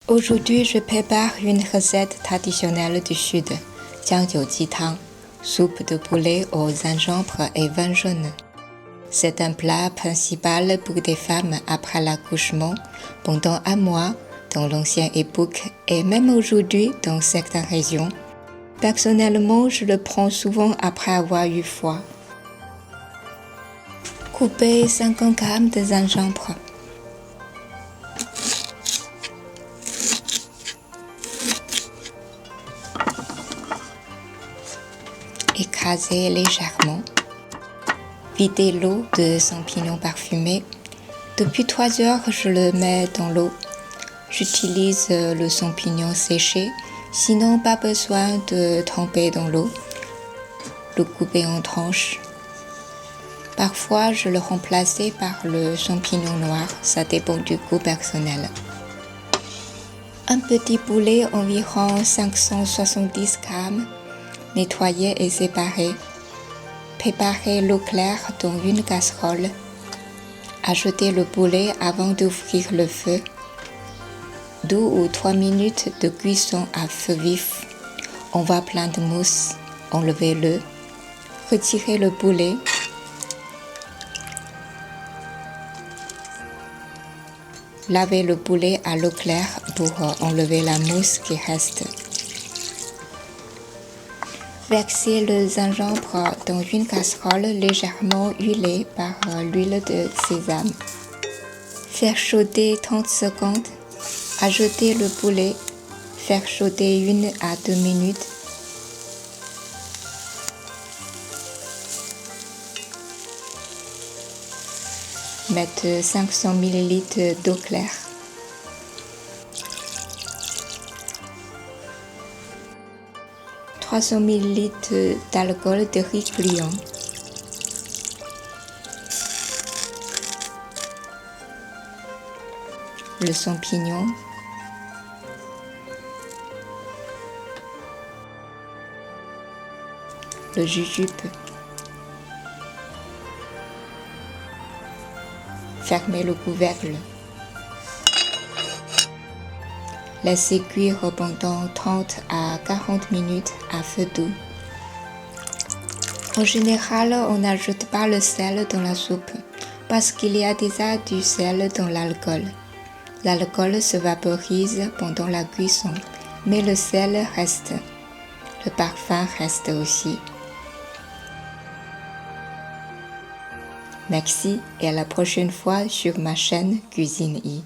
Aujourd'hui, je prépare une recette traditionnelle du Sud, jiangjiu jitang, soupe de poulet aux gingembre et vin jaune. C'est un plat principal pour des femmes après l'accouchement, pendant un mois, dans l'ancienne époque et même aujourd'hui dans certaines régions. Personnellement, je le prends souvent après avoir eu froid. Coupez 50 g de gingembre. Écrasez légèrement. Videz l'eau de champignons parfumés. Depuis 3 heures, je le mets dans l'eau. J'utilise le champignon séché, sinon pas besoin de tremper dans l'eau. Le couper en tranches. Parfois, je le remplace par le champignon noir, ça dépend du goût personnel. Un petit poulet environ 570 g, nettoyé et séparé. Préparez l'eau claire dans une casserole. Ajoutez le poulet avant d'ouvrir le feu. 2 ou 3 minutes de cuisson à feu vif. On va plein de mousse. Enlevez-le. Retirez le poulet. Lavez le poulet à l'eau claire pour enlever la mousse qui reste. Versez le gingembre dans une casserole légèrement huilée par l'huile de sésame. Faire chauffer 30 secondes. Ajoutez le poulet. Faire chauffer 1 à 2 minutes. Mettez 500 ml d'eau claire. « 300 ml d'alcool de riz bouillon. Le champignon. Le jujube. Fermez le couvercle. Laissez cuire pendant 30 à 40 minutes à feu doux. En général, on n'ajoute pas le sel dans la soupe parce qu'il y a déjà du sel dans l'alcool. L'alcool se vaporise pendant la cuisson, mais le sel reste. Le parfum reste aussi. Merci et à la prochaine fois sur ma chaîne Cuisine I.